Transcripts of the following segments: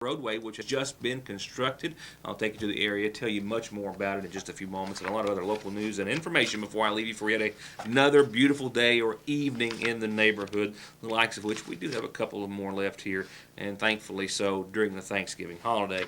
roadway, which has just been constructed. I'll take you to the area, tell you much more about it in just a few moments, and a lot of other local news and information before I leave you for yet another beautiful day or evening in the neighborhood, the likes of which we do have a couple of more left here, and thankfully so during the Thanksgiving holiday.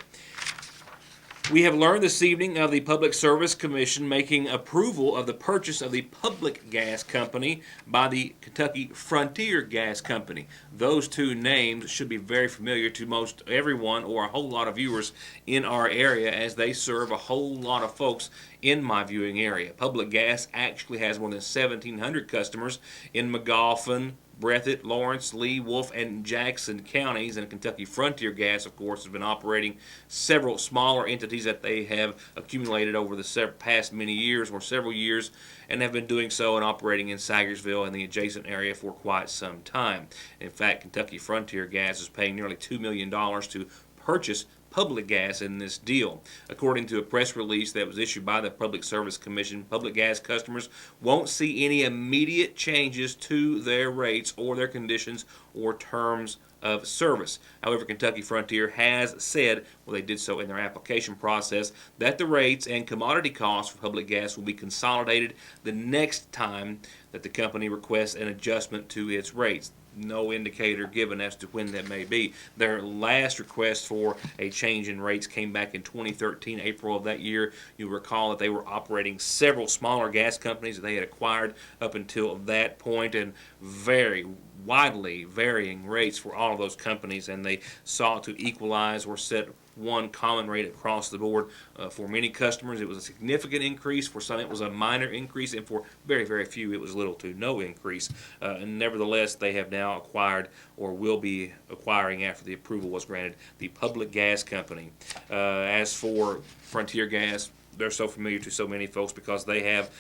We have learned this evening of the Public Service Commission making approval of the purchase of the Public Gas Company by the Kentucky Frontier Gas Company. Those two names should be very familiar to most everyone or a whole lot of viewers in our area, as they serve a whole lot of folks in my viewing area. Public Gas actually has more than 1,700 customers in Magoffin, Breathitt, Lawrence, Lee, Wolfe, and Jackson counties, and Kentucky Frontier Gas, of course, has been operating several smaller entities that they have accumulated over the past many years or several years, and have been doing so and operating in Sagersville and the adjacent area for quite some time. In fact, Kentucky Frontier Gas is paying nearly $2 million to purchase Public Gas in this deal. According to a press release that was issued by the Public Service Commission, Public Gas customers won't see any immediate changes to their rates or their conditions or terms of service. However, Kentucky Frontier has said, well, they did so in their application process, that the rates and commodity costs for Public Gas will be consolidated the next time that the company requests an adjustment to its rates. No indicator given as to when that may be. Their last request for a change in rates came back in 2013, April of that year. You'll recall that they were operating several smaller gas companies that they had acquired up until that point, and very widely varying rates for all of those companies, and they sought to equalize or set one common rate across the board. For many customers, it was a significant increase. For some, it was a minor increase, and for very, very few, it was little to no increase. And nevertheless, they have now acquired, or will be acquiring after the approval was granted, the Public Gas Company. As for Frontier Gas, they're so familiar to so many folks because they have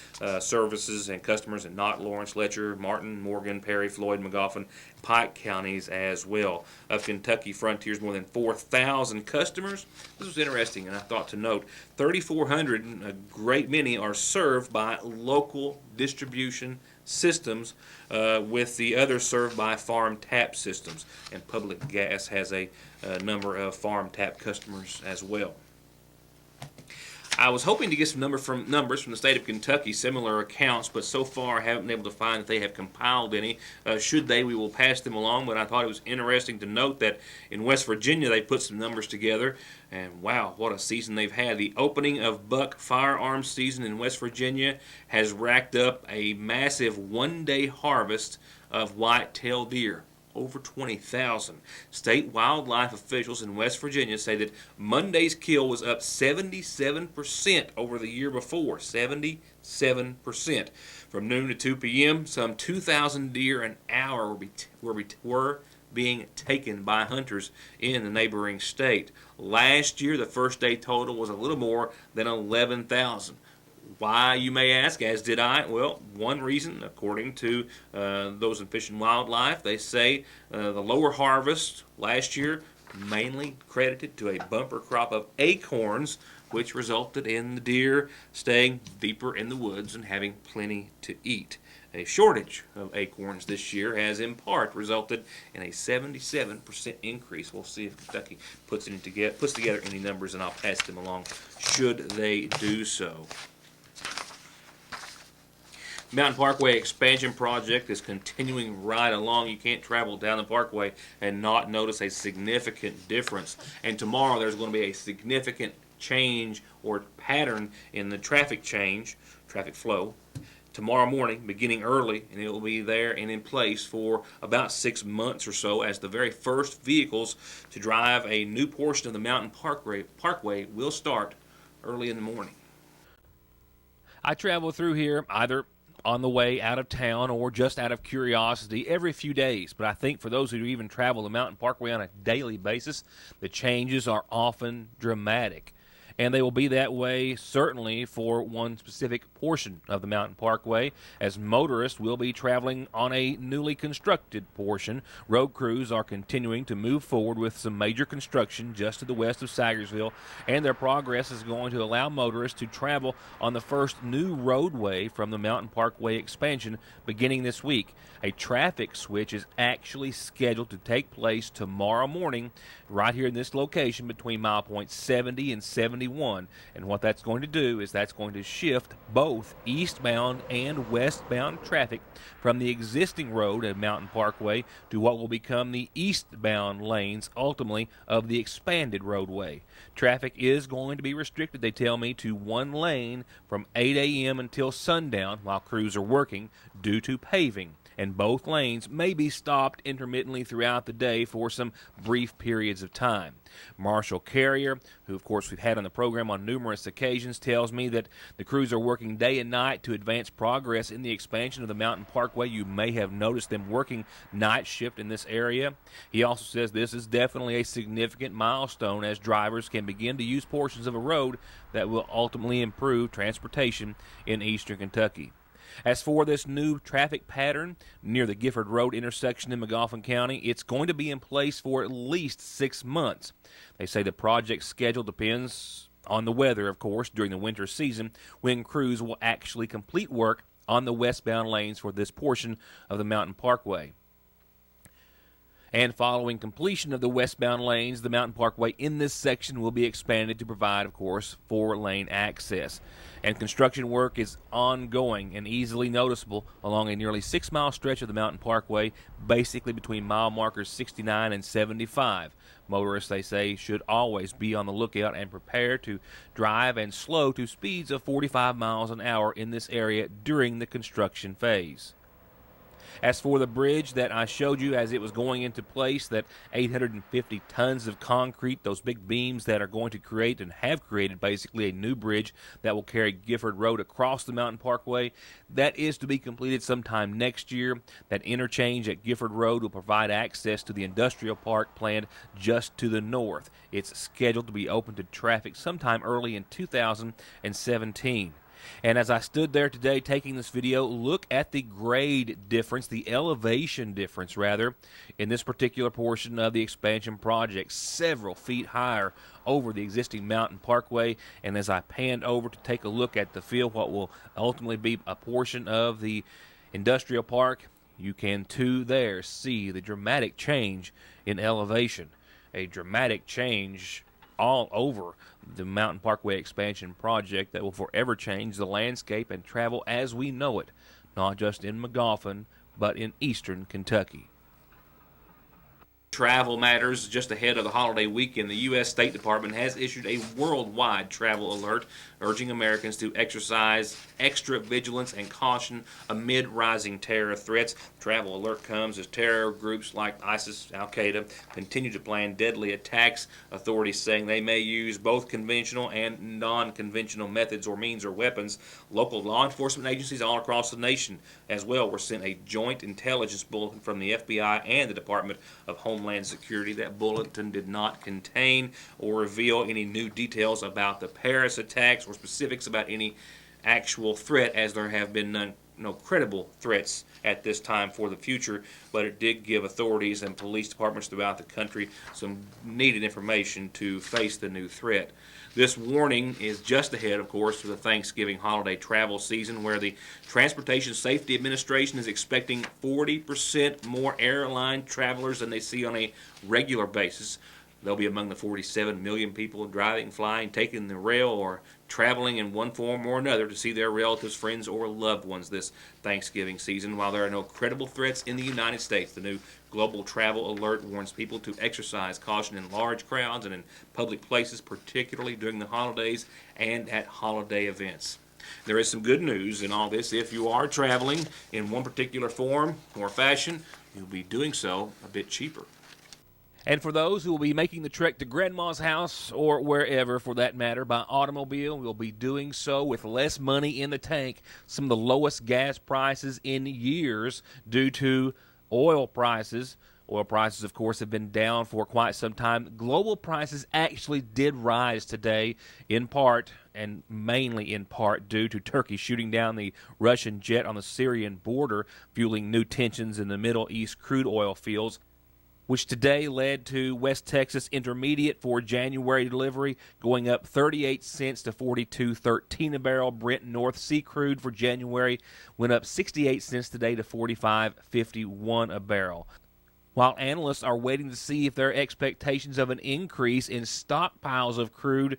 services and customers in Knott, Lawrence, Letcher, Martin, Morgan, Perry, Floyd, Magoffin, Pike counties as well. Of Kentucky Frontier's more than 4,000 customers. This was interesting, and I thought to note 3,400, a great many, are served by local distribution systems, with the others served by farm tap systems. And Public Gas has a number of farm tap customers as well. I was hoping to get some numbers from the state of Kentucky, similar accounts, but so far I haven't been able to find that they have compiled any. Should they, we will pass them along, but I thought it was interesting to note that in West Virginia they put some numbers together, and wow, what a season they've had. The opening of buck firearms season in West Virginia has racked up a massive one-day harvest of white-tailed deer. Over 20,000. State wildlife officials in West Virginia say that Monday's kill was up 77% over the year before. 77%. From noon to 2 p.m., some 2,000 deer an hour were being taken by hunters in the neighboring state. Last year, the first day total was a little more than 11,000. Why, you may ask, as did I? Well, one reason, according to those in Fish and Wildlife, they say the lower harvest last year mainly credited to a bumper crop of acorns, which resulted in the deer staying deeper in the woods and having plenty to eat. A shortage of acorns this year has in part resulted in a 77% increase. We'll see if Kentucky puts together any numbers, and I'll pass them along should they do so. Mountain Parkway expansion project is continuing right along. You can't travel down the Parkway and not notice a significant difference. And tomorrow there's going to be a significant change or pattern in the traffic flow. Tomorrow morning, beginning early, and it will be there and in place for about 6 months or so, as the very first vehicles to drive a new portion of the Mountain Parkway will start early in the morning. I travel through here either on the way out of town or just out of curiosity every few days. But I think for those who even travel the Mountain Parkway on a daily basis, the changes are often dramatic. and they will be that way certainly for one specific portion of the Mountain Parkway, as motorists will be traveling on a newly constructed portion. Road crews are continuing to move forward with some major construction just to the west of Sagersville, and their progress is going to allow motorists to travel on the first new roadway from the Mountain Parkway expansion beginning this week. A traffic switch is actually scheduled to take place tomorrow morning right here in this location between mile point 70 and 71. And what that's going to do is that's going to shift both eastbound and westbound traffic from the existing road at Mountain Parkway to what will become the eastbound lanes ultimately of the expanded roadway. Traffic is going to be restricted, they tell me, to one lane from 8 a.m. until sundown while crews are working due to paving, and both lanes may be stopped intermittently throughout the day for some brief periods of time. Marshall Carrier, who of course we've had on the program on numerous occasions, tells me that the crews are working day and night to advance progress in the expansion of the Mountain Parkway. You may have noticed them working night shift in this area. He also says this is definitely a significant milestone as drivers can begin to use portions of a road that will ultimately improve transportation in eastern Kentucky. As for this new traffic pattern near the Gifford Road intersection in Magoffin County, it's going to be in place for at least 6 months. They say the project schedule depends on the weather, of course, during the winter season, when crews will actually complete work on the westbound lanes for this portion of the Mountain Parkway. And following completion of the westbound lanes, the Mountain Parkway in this section will be expanded to provide, of course, 4-lane access. And construction work is ongoing and easily noticeable along a nearly 6-mile stretch of the Mountain Parkway, basically between mile markers 69 and 75. Motorists, they say, should always be on the lookout and prepare to drive and slow to speeds of 45 miles an hour in this area during the construction phase. As for the bridge that I showed you as it was going into place, that 850 tons of concrete, those big beams that are going to create and have created basically a new bridge that will carry Gifford Road across the Mountain Parkway, that is to be completed sometime next year. That interchange at Gifford Road will provide access to the industrial park planned just to the north. It's scheduled to be open to traffic sometime early in 2017. And as I stood there today taking this video, look at the grade difference, the elevation difference, rather, in this particular portion of the expansion project, several feet higher over the existing Mountain Parkway. And as I panned over to take a look at the field, what will ultimately be a portion of the industrial park, you can too there see the dramatic change in elevation, a dramatic change all over the Mountain Parkway expansion project that will forever change the landscape and travel as we know it, not just in Magoffin, but in eastern Kentucky. Travel matters. Just ahead of the holiday weekend, the U.S. State Department has issued a worldwide travel alert urging Americans to exercise extra vigilance and caution amid rising terror threats. Travel alert comes as terror groups like ISIS, Al-Qaeda continue to plan deadly attacks. Authorities saying they may use both conventional and non-conventional methods or means or weapons. Local law enforcement agencies all across the nation as well were sent a joint intelligence bulletin from the FBI and the Department of Homeland Security. That bulletin did not contain or reveal any new details about the Paris attacks or specifics about any actual threat, as there have been no credible threats at this time for the future, but it did give authorities and police departments throughout the country some needed information to face the new threat. This warning is just ahead, of course, of the Thanksgiving holiday travel season, where the Transportation Safety Administration is expecting 40% more airline travelers than they see on a regular basis. They'll be among the 47 million people driving, flying, taking the rail, or traveling in one form or another to see their relatives, friends, or loved ones this Thanksgiving season. While there are no credible threats in the United States, the new global travel alert warns people to exercise caution in large crowds and in public places, particularly during the holidays and at holiday events. There is some good news in all this. If you are traveling in one particular form or fashion, you'll be doing so a bit cheaper. And for those who will be making the trek to Grandma's house, or wherever for that matter, by automobile, we'll be doing so with less money in the tank. Some of the lowest gas prices in years due to oil prices. Oil prices, of course, have been down for quite some time. Global prices actually did rise today, in part and mainly in part due to Turkey shooting down the Russian jet on the Syrian border, fueling new tensions in the Middle East crude oil fields, which today led to West Texas Intermediate for January delivery going up 38 cents to 42.13 a barrel. Brent North Sea crude for January went up 68 cents today to 45.51 a barrel. While analysts are waiting to see if their expectations of an increase in stockpiles of crude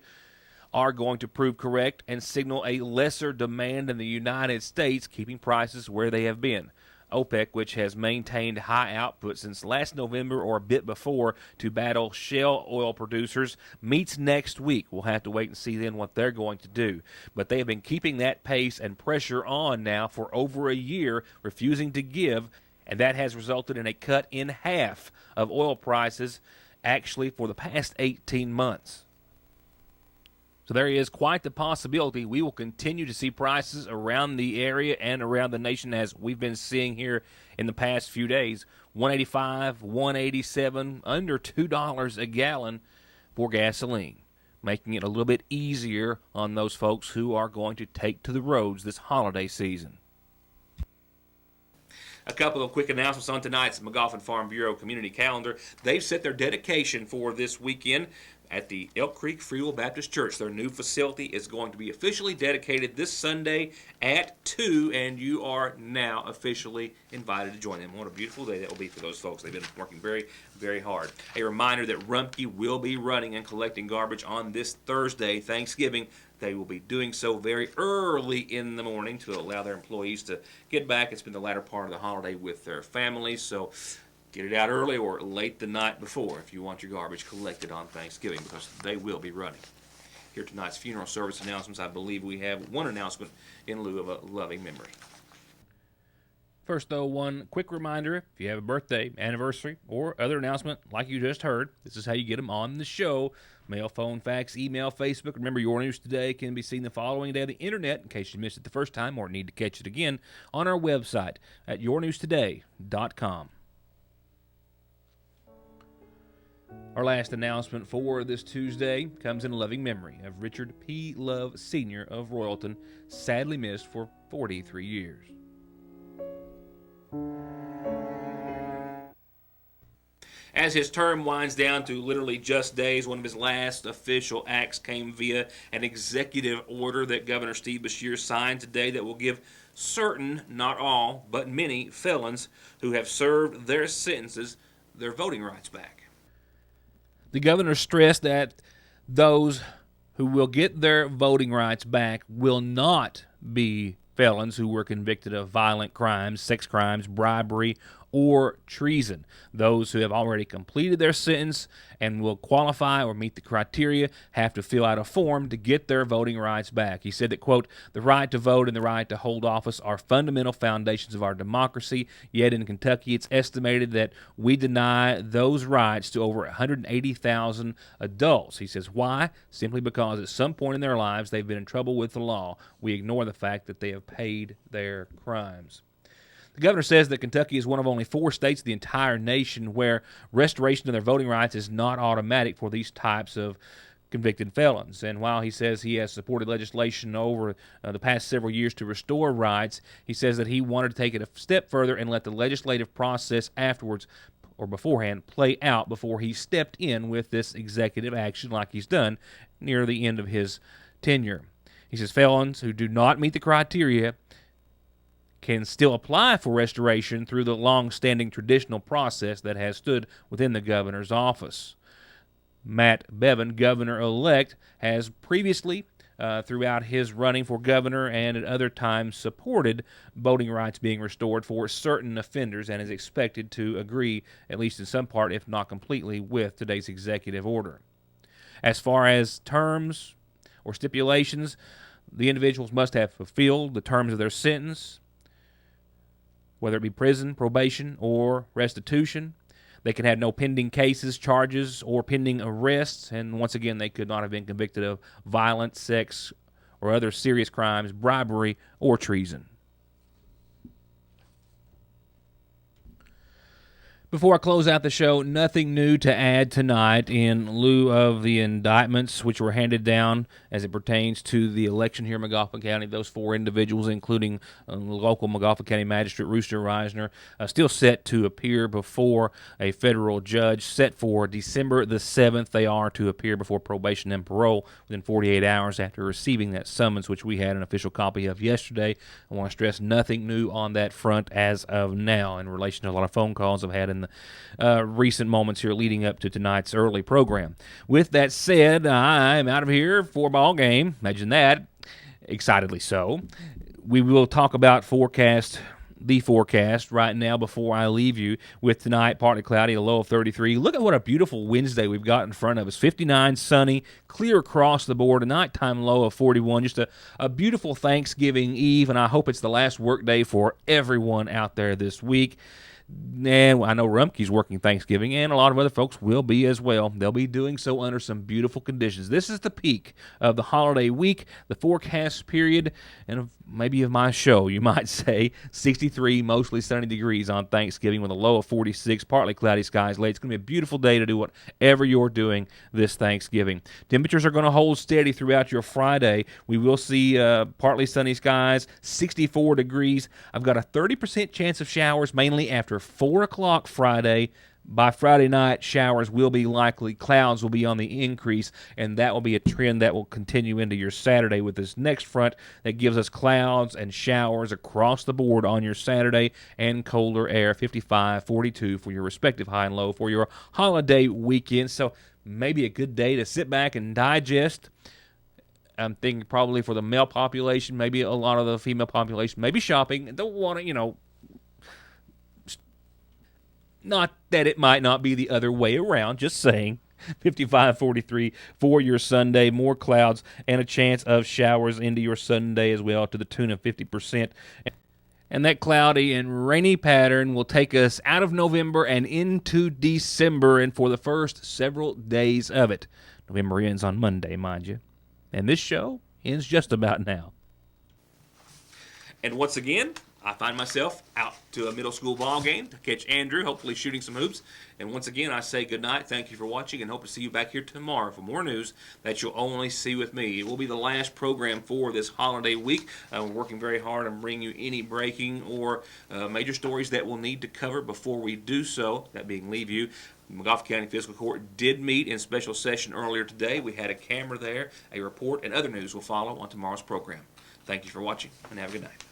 are going to prove correct and signal a lesser demand in the United States, keeping prices where they have been. OPEC, which has maintained high output since last November or a bit before to battle shale oil producers, meets next week. We'll have to wait and see then what they're going to do. But they have been keeping that pace and pressure on now for over a year, refusing to give, and that has resulted in a cut in half of oil prices actually for the past 18 months. So there is quite the possibility we will continue to see prices around the area and around the nation as we've been seeing here in the past few days. $1.85, $1.87, under $2 a gallon for gasoline, making it a little bit easier on those folks who are going to take to the roads this holiday season. A couple of quick announcements on tonight's McGoffin Farm Bureau community calendar. They've set their dedication for this weekend at the Elk Creek Free Will Baptist Church. Their new facility is going to be officially dedicated this Sunday at 2, and you are now officially invited to join them. What a beautiful day that will be for those folks. They've been working very, very hard. A reminder that Rumpke will be running and collecting garbage on this Thursday, Thanksgiving. They will be doing so very early in the morning to allow their employees to get back and spend the latter part of the holiday with their families. So get it out early or late the night before if you want your garbage collected on Thanksgiving, because they will be running. Here tonight's funeral service announcements, I believe we have one announcement in lieu of a loving memory. First, though, one quick reminder, if you have a birthday, anniversary, or other announcement like you just heard, this is how you get them on the show. Mail, phone, fax, email, Facebook. Remember, Your News Today can be seen the following day on the internet in case you missed it the first time or need to catch it again on our website at yournewstoday.com. Our last announcement for this Tuesday comes in loving memory of Richard P. Love Sr. of Royalton, sadly missed for 43 years. As his term winds down to literally just days, one of his last official acts came via an executive order that Governor Steve Beshear signed today that will give certain, not all, but many felons who have served their sentences their voting rights back. The governor stressed that those who will get their voting rights back will not be felons who were convicted of violent crimes, sex crimes, bribery, or treason. Those who have already completed their sentence and will qualify or meet the criteria have to fill out a form to get their voting rights back. He said that, quote, "The right to vote and the right to hold office are fundamental foundations of our democracy, yet in Kentucky it's estimated that we deny those rights to over 180,000 adults." He says, why? Simply because at some point in their lives they've been in trouble with the law. We ignore the fact that they have paid their crimes. The governor says that Kentucky is one of only 4 states in the entire nation where restoration of their voting rights is not automatic for these types of convicted felons. And while he says he has supported legislation over the past several years to restore rights, he says that he wanted to take it a step further and let the legislative process afterwards or beforehand play out before he stepped in with this executive action like he's done near the end of his tenure. He says felons who do not meet the criteria can still apply for restoration through the long-standing traditional process that has stood within the governor's office. Matt Bevin, governor-elect, has previously, throughout his running for governor and at other times, supported voting rights being restored for certain offenders and is expected to agree, at least in some part, if not completely, with today's executive order. As far as terms or stipulations, the individuals must have fulfilled the terms of their sentence, whether it be prison, probation, or restitution. They can have no pending cases, charges, or pending arrests, and once again, they could not have been convicted of violent, sex, or other serious crimes, bribery, or treason. Before I close out the show, nothing new to add tonight in lieu of the indictments which were handed down as it pertains to the election here in McGoffin County. Those 4 individuals, including local McGoffin County Magistrate Rooster Reisner, still set to appear before a federal judge. Set for December the 7th, they are to appear before probation and parole within 48 hours after receiving that summons, which we had an official copy of yesterday. I want to stress nothing new on that front as of now in relation to a lot of phone calls I've had in the recent moments here leading up to tonight's early program. With that said, I'm out of here for ball game. Imagine that. Excitedly so. We will talk about the forecast right now before I leave you with tonight, partly cloudy, a low of 33. Look at what a beautiful Wednesday we've got in front of us. 59, sunny, clear across the board, a nighttime low of 41. Just a beautiful Thanksgiving Eve, and I hope it's the last work day for everyone out there this week. And I know Rumpke's working Thanksgiving, and a lot of other folks will be as well. They'll be doing so under some beautiful conditions. This is the peak of the holiday week, the forecast period, and maybe of my show, you might say. 63, mostly sunny degrees on Thanksgiving with a low of 46, partly cloudy skies late. It's going to be a beautiful day to do whatever you're doing this Thanksgiving. Temperatures are going to hold steady throughout your Friday. We will see partly sunny skies, 64 degrees. I've got a 30% chance of showers, mainly after 4 o'clock Friday. By Friday night, showers will be likely, clouds will be on the increase, and that will be a trend that will continue into your Saturday with this next front that gives us clouds and showers across the board on your Saturday and colder air, 55, 42 for your respective high and low for your holiday weekend. So maybe a good day to sit back and digest. I'm thinking probably for the male population, maybe a lot of the female population, maybe shopping. Don't want to, not that it might not be the other way around, just saying. 55-43 for your Sunday. More clouds and a chance of showers into your Sunday as well to the tune of 50%. And that cloudy and rainy pattern will take us out of November and into December and for the first several days of it. November ends on Monday, mind you. And this show ends just about now. And once again, I find myself out to a middle school ball game to catch Andrew, hopefully shooting some hoops. And once again, I say good night. Thank you for watching, and hope to see you back here tomorrow for more news that you'll only see with me. It will be the last program for this holiday week. We're working very hard on bringing you any breaking or major stories that we'll need to cover before we do so, that being leave you. McGoffin County Fiscal Court did meet in special session earlier today. We had a camera there, a report, and other news will follow on tomorrow's program. Thank you for watching, and have a good night.